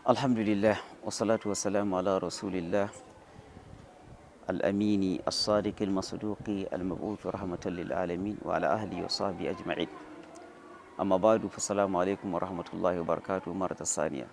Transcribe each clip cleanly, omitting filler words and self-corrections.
Alhamdulillah, wassalatu wassalamu ala rasulillah al-amini as-sadiq al-masduqi al-mab'uth rahmatan lil alamin wa ala ahlihi wa sahbihi ajma'in. Amma ba'du, fa assalamu alaikum wa rahmatullahi wa barakatuh marata saniya.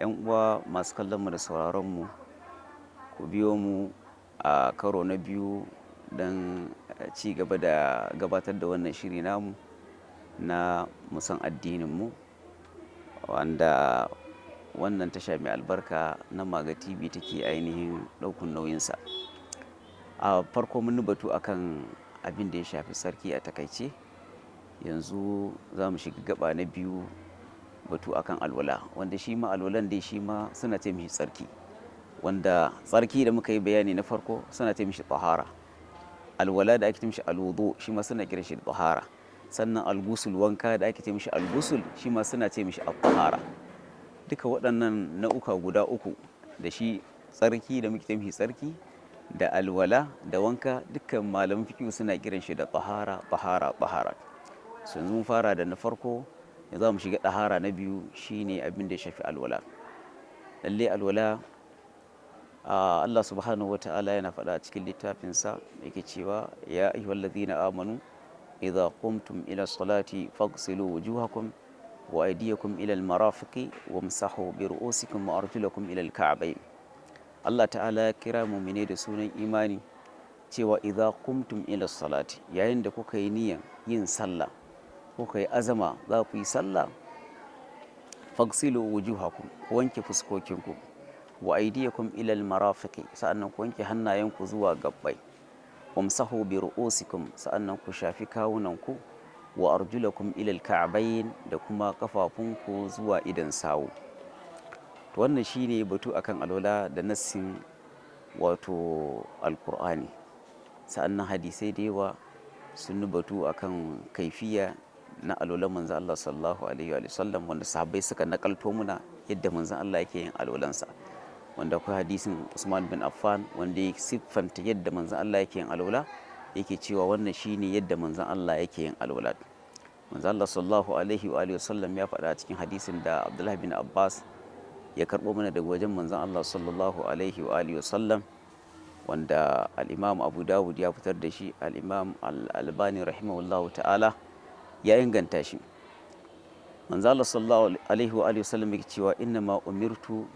Yan uwa masu kallon mu da sauraron mu, ku biyo mu a karo na biyu don ci gaba da gabatar da wannan shiri namu na musan addinin mu, wanda wannan tasha mai albarka na Maga TV take ainihin ɗaukun nauyinsa. A farko mun batu akan abin da ya shafi sarki a takaice. Yanzu za mu shiga gaba na biyu, batu akan alwala, wanda shi ma alwalan dai shi ma suna ce mishi tsarki, wanda tsarki da muka yi bayani na farko suna ce mishi tahara. Alwala da ake ce mishi alwudu shi ma suna kiran shi da tahara. Sannan algusul, wanka da ake ce mishi algusul, shi ma suna ce mishi at-tahara. Duka waɗannan nau'uka guda uku, da shi tsarki da muke ce mishi tsarki, da alwala da wanka, dukkan malaman fiqh suna kiran shi da tahara tahara tahara. So yanzu mun fara da na farko, yanzu za mu shiga tahara na biyu, shine abin da ya shafi alwala. Lalle alwala, Allah subhanahu wata'ala yana faɗa a cikin littafinsa, yake cewa ya ayyuhallazina amanu idza qumtum ila salati faghsilu wujuhakum wa aydiyakum ila almarafiqi wamsahu bi ru'usikum wa arjulakum ila alka'bayn. Allah ta'ala ya kira mu'mine da sunan imani cewa idza qumtum ila salati, yayin da kuka yi niyyar yin sallah, kuka yi azama za ku yi sallah, faghsilu wujuhakum, ku wanke fuskokinku, wa aydiyakum ila almarafiqi, sa'annan ku wanke hannayenku zuwa gabbai, wamsahu bi ru'usikum, sa'annan ku shafi kawunanku, wa arjulakum ila alka'bayn, da kuma kafafunku zuwa idan sawu. To wannan shine batu akan alwala da nassin wato alqur'ani. Sa'annan hadisai da yawa sun batu akan kaifiya na alwalan manzon Allah sallallahu alaihi wa sallam, wanda sahabbai suka nakalto muna yadda manzon Allah yake yin alwalansa, wanda akwai hadisin Usman bin Affan wanda ya siffanta yadda manzon Allah yake yin alwala, yake cewa wannan shine yadda manzon Allah yake yin alwala. Manzon Allah sallallahu alaihi wa sallam ya faɗa cikin hadisin da Abdullah bin Abbas ya karɓo mana daga wajen manzon Allah sallallahu alaihi wa sallam, wanda al-Imam Abu Dawud ya fitar da shi, al-Imam Al-Albani rahimahullahu ta'ala ya inganta shi. Manzon Allah sallallahu alaihi wa sallam yake cewa inna ma umirtu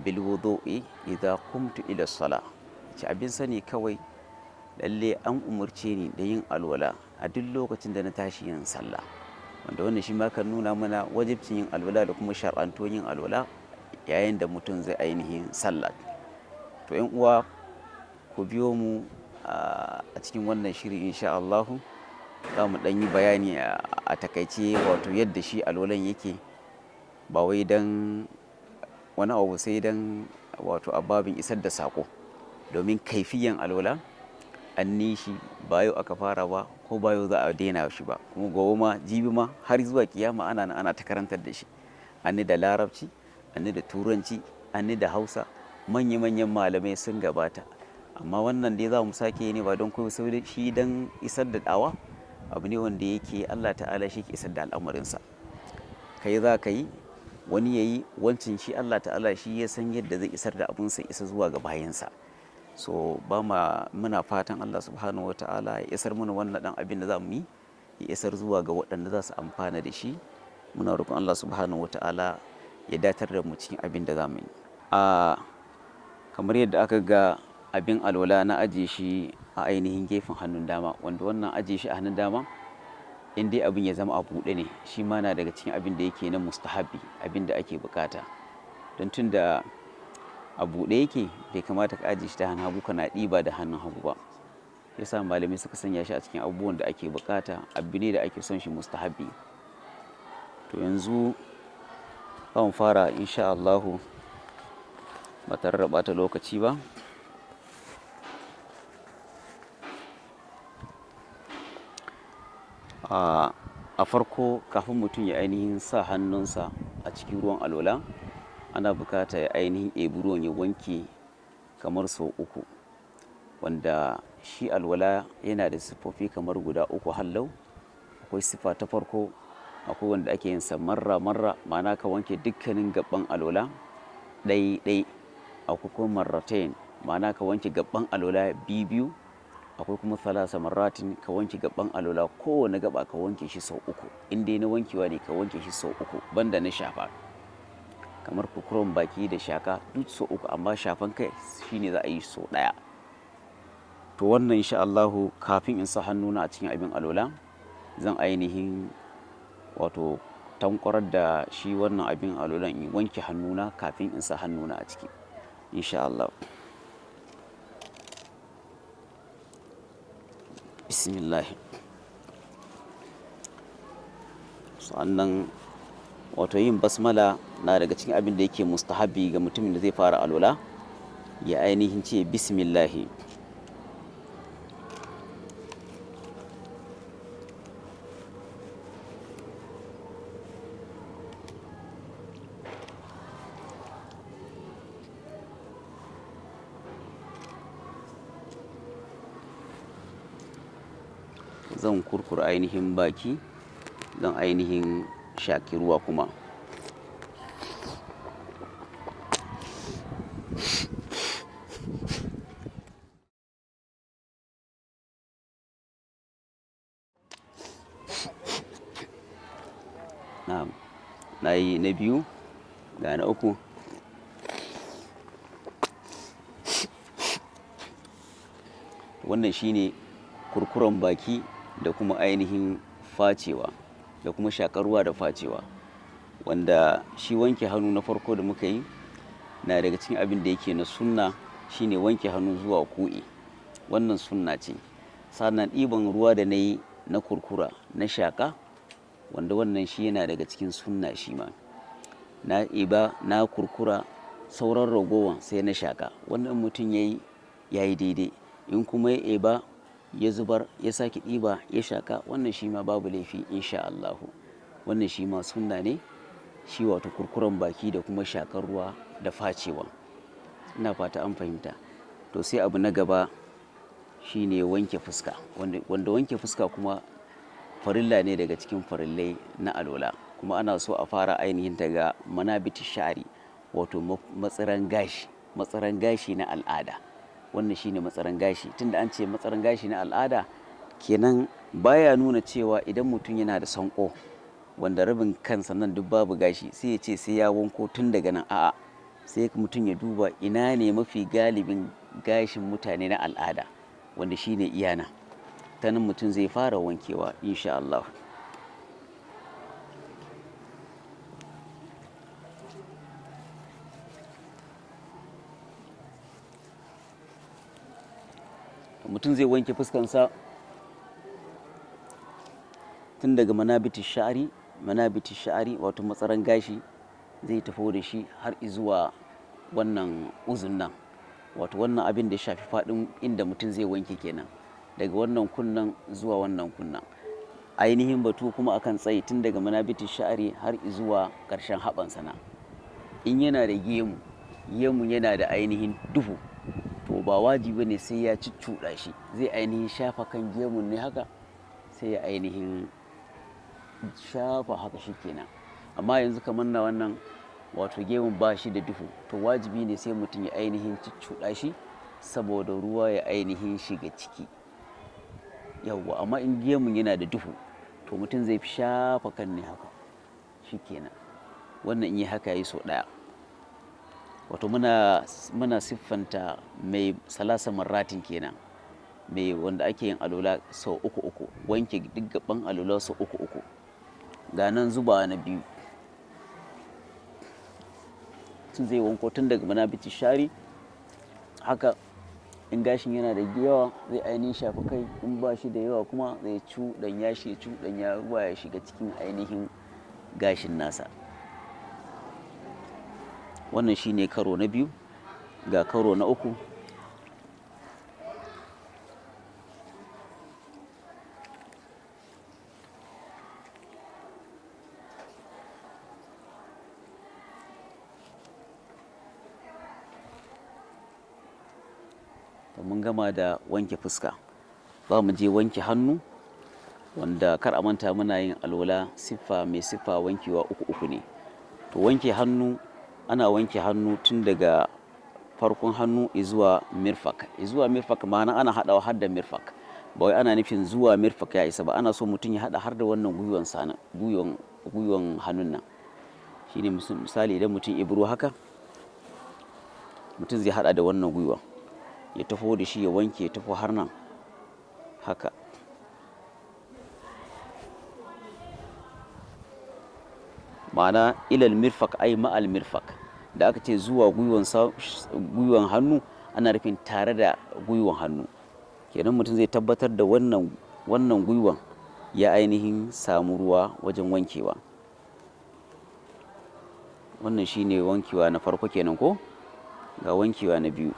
bil wudu'i idza qumtu ila salah. Ce abin sani kawai, lalle an umurce ni da yin alwala a duk lokacin da na tashi yin sallah, wanda wannan shi ma kan nuna mana wajibcin yin alwala da kuma shar'anto yin alwala yayin da mutum zai ainihin sallah. To yan uwa, ku biyo mu a cikin wannan shiri insha Allah. Za mu ɗan yi bayani a takaice, wato yadda shi alwalan yake, ba wai dan wani abu sai dan wato ababin isar da sako, domin kaifiyan alwala an nishi ba yau aka fara ba, ko ba yau za a daina shi ba, kuma gobe ma jibi ma har zuwa kiyama ana ta karantar da shi. An da larabci, an da turanci, an da hausa, manya-manyan malamai sun gabata, amma wannan dai za mu sake ne ba don kuma shi dan isar da dawa, abu ne wanda yake Allah ta'ala shi ke isar da al'amarinsa. Kai za ka yi, wani ya yi, wancan shi Allah ta'ala shi ya san yadda zai isar da abunsa isa zuwa ga bayansa. So muna fatan Allah subhanahu wa ta'ala ya isar mana wannan dan abin da za mu yi, ya isar zuwa ga waɗanda za su amfana da shi. Muna roƙon Allah subhanahu wa ta'ala ya datar da mu cikin abin da za mu yi. Kamar yadda aka ga abin alwala na ajiye shi a ainihin gefen hannun dama, wanda wannan ajiye shi a hannun dama, in dai abin ya zama a buɗe ne, shi ma na daga cikin abin da yake na mustahabi, abin da ake bukata. Don tun da a buɗe yake, bai kamata ka ajiye shi ta hannun hagu kana ɗiba da hannun hagu ba. Yasa malamai suka sanya shi a cikin abubuwan da ake bukata, abu ne da ake son shi mustahabi. To yanzu za mu fara insha Allahu ba tare da ɓata lokaci ba. A farko, kafin mutum ya ainihin sa hannunsa a cikin ruwan alwala, ana bukata ya ainihin ɗebi ruwan ya wanke kamar sau 3, wanda shi alwala yana da siffofi kamar guda 3 hallau. Akwai siffa ta farko akwai wanda ake yin sa marra marra, ma'ana ka wanke dukkanin gaban alola ɗai ɗai. Akwai kuma marratain, ma'ana ka wanke gaban alola biyu. Akwai kuma thalasa marratin, ka wanke gaban alola kowane gaba ka wanke shi sau uku. In dai na wankewa ne ka wanke shi sau uku, banda na shafa kamar kurkuren baki da shaka duk sau uku, amma shafan kai shine za a yi sau ɗaya. To wannan insha Allahu kafin in sa hannuna a cikin abin alola zan ainihin wato tankwarar da shi wannan abin alolan in wanke hannuna kafin in sa hannuna a ciki insha Allah. Bismillah. Sannan wato yin basmala na daga cikin abin da yake mustahabi ga mutumin da zai fara alola, ya ainihin ce bismillahi. Zan kurkura ainihin baki, zan ainihin shaki ruwa kuma. Na yi na biyu, ga na uku. Wannan shine kurkuren baki da kuma ainihin facewa da kuma shakar ruwa da facewa, wanda shi wanke hannu na farko da muka yi na daga cikin abin da yake na sunna, shine wanke hannu zuwa ku'i. Wannan sunna ce. Sannan ɗiban ruwa da na yi na kurkura na shaka, wanda wannan shi yana daga cikin sunna shi ma. Na ɗiba na kurkura, sauran ragowan sai na shaka. Wannan mutum ya yi daidai. In kuma ya ɗiba ya zubar ya sake ɗiba ya shaka, wannan shi ma babu laifi insha Allahu. Wannan shi ma sunna ne, shi wato kurkuren baki da kuma shakar ruwa da facewa. Ina fata an fahimta. To sai abu na gaba shine wanke fuska, wanda wanke fuska kuma farilla ne daga cikin farillai na alola, kuma ana so a fara ainihin daga manabiti sha'ari, wato matsaran gashi na al'ada. Wannan shine matsaran gashi. Tunda an ce matsaran gashi na al'ada, kenan baya nuna cewa idan mutum yana da sanko wanda rabin kansa nan duk babu gashi sai ya ce sai ya wanko tun daga nan. A'a, sai mutum ya duba ina ne mafi galibin gashin mutane na al'ada, wanda shine iyana. Ta nan mutum zai fara wankewa insha Allah. Mutum zai wanke fuskansa tun daga manabiti sha'ari wato matsaran gashi, zai tafi da shi har zuwa wannan uzun nan, wato wannan abin da ya shafi faɗin inda mutum zai wanke kenan, daga wannan kunnan zuwa wannan kunnan. Ainihin batu kuma akan tsayi tun daga manabiti sha'ari har zuwa ƙarshen haɓansa na. In yana da gemu yana da ainihin duhu, to ba wajibi ne sai ya cuccuɗa shi, zai ainihin shafa kan gemun ne haka, sai ya ainihin shafa haka shi kenan. Amma yanzu kamar na wannan wato gemun ba shi da duhu, to wajibi ne sai mutum ya ainihin cuccuɗa shi saboda ruwa ya ainihin shiga ciki. Yawwa, amma in gemun yana da duhu to mutum zai fi shafa kan ne haka shi kenan. Wannan in yi haka ya yi sau ɗaya. Wato muna siffanta mai salasa marratin kenan, mai wanda ake yin alola sau uku, wanke duk gaban alola sau uku. Ga nan zuba na biyu. Tun zai wanko tun daga manabiti shari haka. In gashin yana da yawa zai ainihin shafi kai, in ba shi da yawa kuma zai cuɗanya ruwa ya shiga cikin ainihin gashin nasa. Wannan shine karo na biyu. Ga karo na uku. Mun gama da wanke fuska, za mu je wanke hannu. wanda kar a manta muna yin alwala mai siffa wankewa uku ne. To wanke hannu, ana wanke hannu tun daga farkon hannu zuwa mirfak. Zuwa mirfak ma'ana ana haɗawa har da mirfak, ba wai ana nufin zuwa mirfak ya isa ba, ana so mutum ya haɗa har da wannan gwiwan hannun nan. Shine misali idan mutum ibro haka, mutum zai haɗa da wannan gwiwa ya tafo da shi ya wanke, ya tafo har nan haka. Ma'ana ilal mirfak ai ma'al mirfak. Da aka ce zuwa gwiwan hannu, ana nufin tare da gwiwan hannu. Kenan mutum zai tabbatar da wannan gwiwan ya ainihin samu ruwa wajen wankewa. Wannan shine wankewa na farko kenan ko? Ga wankewa na biyu.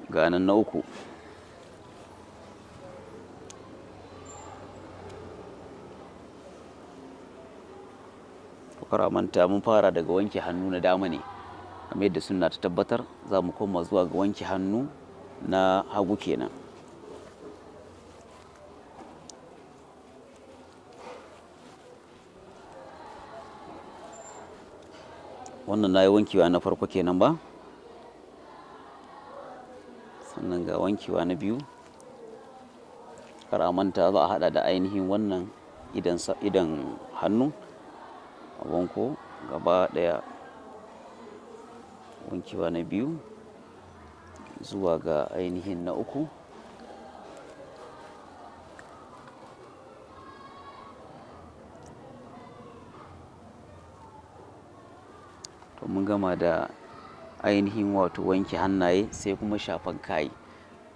Ga nan na uku. Kar a manta mun fara daga wanke hannu na dama ne, kamar yadda sunna ta tabbatar. Za mu koma zuwa ga wanke hannu na hagu kenan. Wannan na yi wankewa na farko kenan ba, sannan ga wankewa na biyu. Kar a manta za a haɗa da ainihin wannan idan hannu a wanko gaba ɗaya. Wankewa na biyu zuwa ga ainihin na uku. To mun gama da ainihin wato wanke hannaye, sai kuma shafan kai,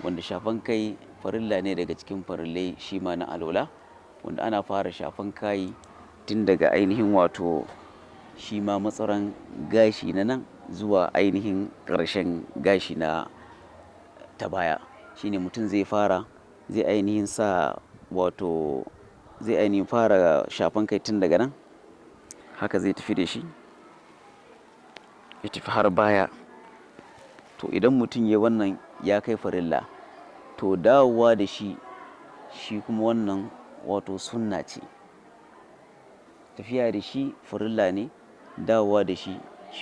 wanda shafan kai farilla ne daga cikin farillai shi ma na alwala, wanda ana fara shafan kai tun daga ainihin wato shi ma matsaran gashi na nan zuwa ainihin ƙarshen gashi na ta baya. Shine mutum zai ainihin fara shafan kai tun daga nan, haka zai tafi da shi ya tafi har baya. To idan mutum ya wannan ya kai farilla, to dawowa da shi kuma wannan wato sunna ce. Tafiya da shi farilla ne, dawowa da shi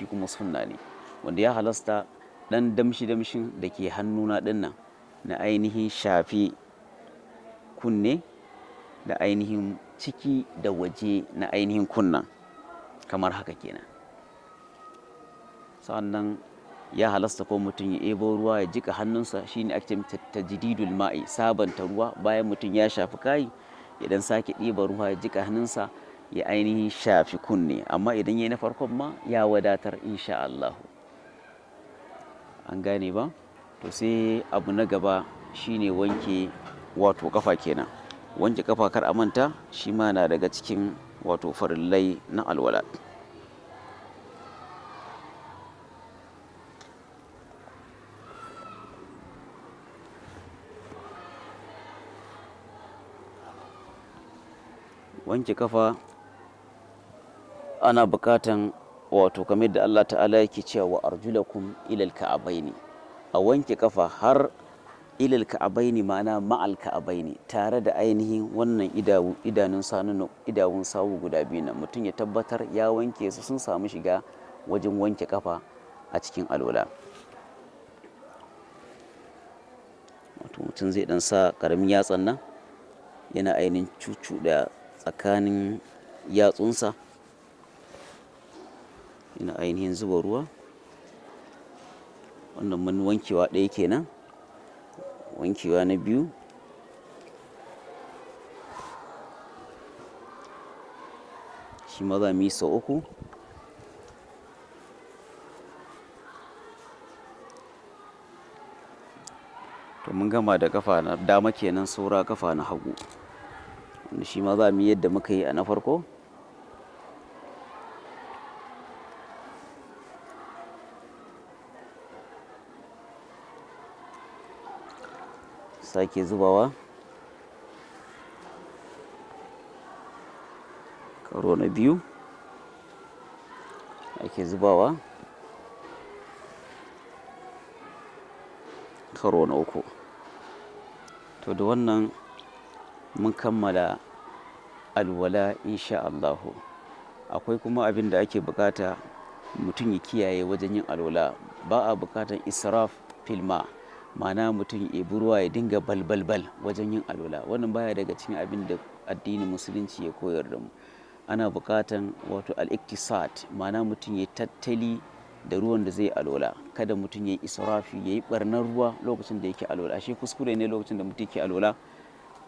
kuma sunna ne, wanda ya halasta ɗan damshin da ke hannuna ɗin nan na ainihin shafe kunne da ainihin ciki da waje na ainihin kunnan, kamar haka kenan. Sa'annan ya halasta ko mutum ya ebo ruwa ya jika hannunsa, shine ake tajdidul ma'i, sabanta ruwa bayan mutum ya shafi kai, idan sake ɗiba ruwa ya jika hannunsa ya ainihin shafi kunne. Amma idan yayi na farkon ma ya wadatar insha Allah. An gane ba? To sai abu na gaba shine wanke wato kafa kenan. Wanke kafa kar a manta shi ma na daga cikin wato farillai na alwala. Wanke kafa ana bukatan wato kamar da Allah ta'ala yake cewa wa arjulakum ilal ka'abaini. A wanke kafa har ilal ka'abaini, ma'ana ma'al ka'abaini, tare da ainihin wannan idawun sawu guda biyu nan. Mutum ya tabbatar ya wanke su, sun samu shiga wajen wanke kafa a cikin alwala. Wato mutum zai dan sa karamin yatsan nan yana ainihin cuccuɗa tsakanin yatsunsa, yana ainihin zuba ruwa. Wannan mun wankewa ɗaya kenan. Wankewa na biyu. Shi ma za mu yi sau uku. To mun gama da kafa na dama kenan, saura kafa na hagu, wanda shi ma za mu yi yadda muka yi a na farko. Sake zubawa. Karo na biyu. ake zubawa karo na uku. To da wannan mun kammala alwala insha Allahu. Akwai kuma abin da ake bukata mutum ya kiyaye wajen yin alwala. Ba a bukatan israf filma, ma'ana mutum ya ruwa ya dinga balbalbal wajen yin alwala. Wannan baya daga cikin abin da addinin musulunci ya koyar da mu. Ana bukatan wato al-iktisad, ma'ana mutum ya tattali da ruwan da zai alwala. Kada mutum ya yi israfi, ya yi barnar ruwa lokacin da yake alwala. Ashe kuskure ne lokacin da mutum yake alwala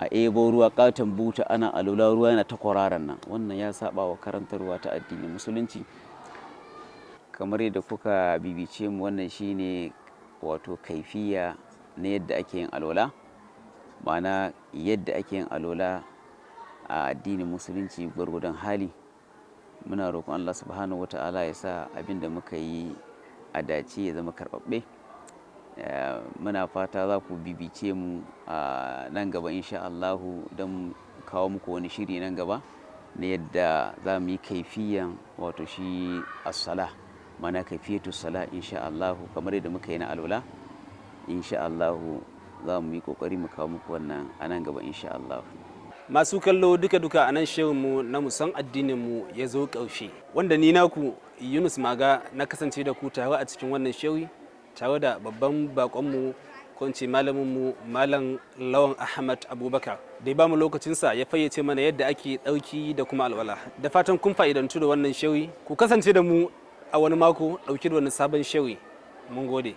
a ebo ruwa katon buta ana alwala ruwa yana ta kwararan nan. Wannan ya saba wa karantarwa ta addinin musulunci. Kamar yadda kuka bibice mu, wannan shine wato kaifiya na yadda ake yin alwala, ma'ana yadda ake yin alwala a addinin musulunci gwargwadon hali. Muna roƙon Allah subhanahu wata'ala ya sa abin da muka yi a dace ya zama karɓaɓɓe. Muna fata za ku bibice mu a nan gaba insha Allahu don kawo muku wani shiri nan gaba na yadda za mu yi kaifiyan wato shi as-sala, ma'ana kaifiyatu sala insha Allahu, kamar yadda muka yi na alwala insha Allahu za mu yi kokari mu kawo muku wannan a nan gaba insha Allahu. Masu kallo duka a nan shirinmu na musan addininmu ya zo ƙarshe, wanda ni naku Yunus Maga na kasance da ku tare a cikin wannan shiri tare da babban bakonmu ko in ce malaminmu Malam Lawan Ahmad Abubakar da ya ba mu lokacinsa ya fayyace mana yadda ake ɗauki da kuma alwala. Da fatan kun fa'idantu da wannan shiri, ku kasance da mu a wani mako ɗauki da wani sabon shiri. Mun gode.